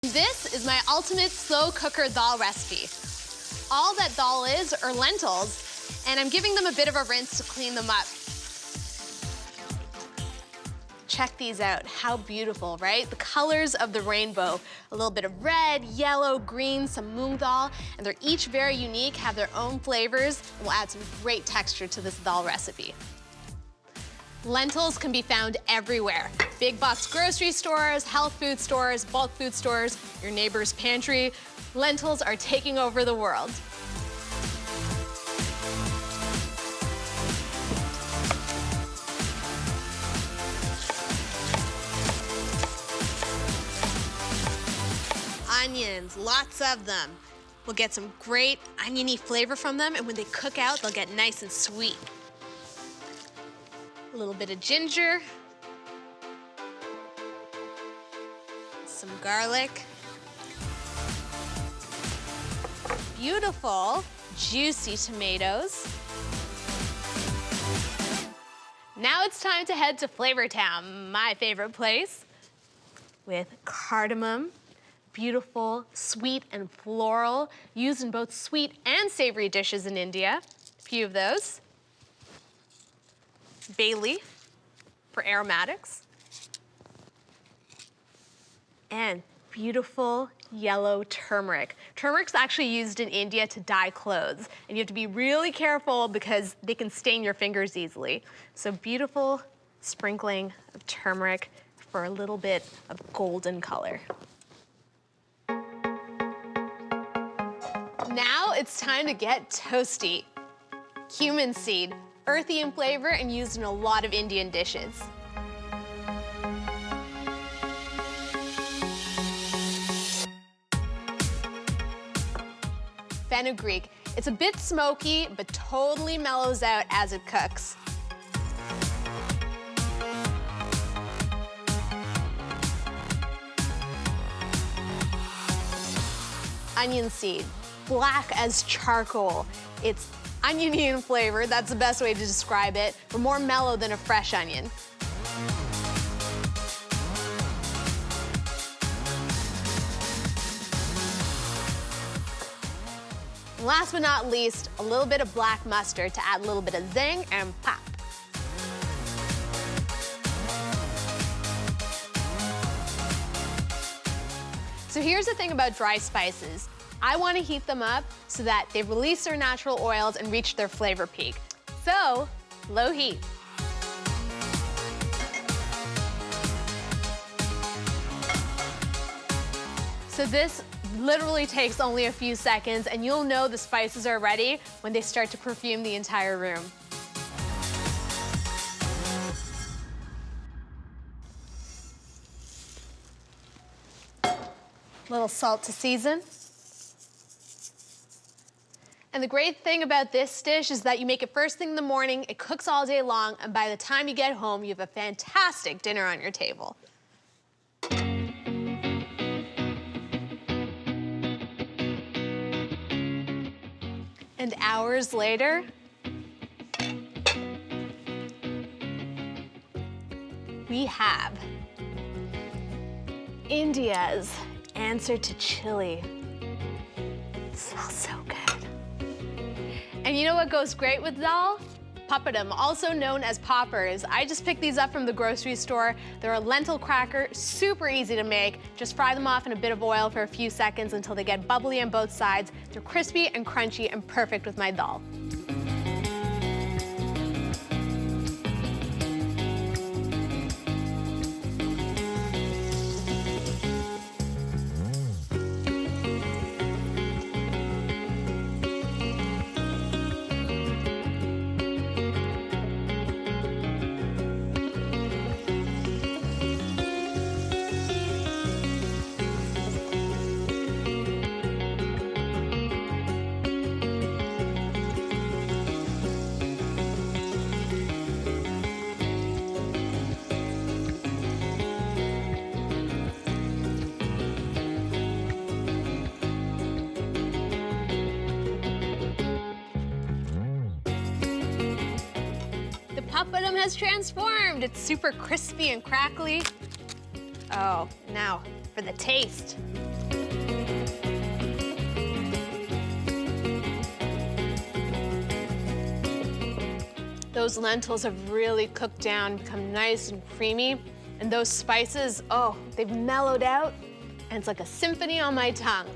This is my ultimate slow cooker dal recipe. All that dal is are lentils, and I'm giving them a bit of a rinse to clean them up. Check these out, how beautiful, right? The colors of the rainbow. A little bit of red, yellow, green, some moong dal, and they're each very unique, have their own flavors, and will add some great texture to this dal recipe. Lentils can be found everywhere. Big box grocery stores, health food stores, bulk food stores, your neighbor's pantry. Lentils are taking over the world. Onions, lots of them. We'll get some great oniony flavor from them, and when they cook out, they'll get nice and sweet. A little bit of ginger, some garlic, beautiful, juicy tomatoes. Now it's time to head to Flavor Town, my favorite place, with cardamom, beautiful, sweet and floral, used in both sweet and savory dishes in India. A few of those. Bay leaf for aromatics, and beautiful yellow turmeric. Turmeric's actually used in India to dye clothes, and you have to be really careful because they can stain your fingers easily. So beautiful sprinkling of turmeric for a little bit of golden color. Now it's time to get toasty. Cumin seed. Earthy in flavor and used in a lot of Indian dishes. Fenugreek. It's a bit smoky, but totally mellows out as it cooks. Onion seed. Black as charcoal. It's oniony in flavor, that's the best way to describe it, but more mellow than a fresh onion. And last but not least, a little bit of black mustard to add a little bit of zing and pop. So here's the thing about dry spices. I want to heat them up so that they release their natural oils and reach their flavor peak. So, low heat. So this literally takes only a few seconds, and you'll know the spices are ready when they start to perfume the entire room. Little salt to season. And the great thing about this dish is that you make it first thing in the morning, it cooks all day long, and by the time you get home, you have a fantastic dinner on your table. And hours later, we have India's answer to chili. It smells so good. And you know what goes great with dal? Papadum, also known as poppers. I just picked these up from the grocery store. They're a lentil cracker, super easy to make. Just fry them off in a bit of oil for a few seconds until they get bubbly on both sides. They're crispy and crunchy and perfect with my dal. papadum has transformed. It's super crispy and crackly. Oh, now for the taste. Those lentils have really cooked down, become nice and creamy. And those spices, oh, they've mellowed out, and it's like a symphony on my tongue.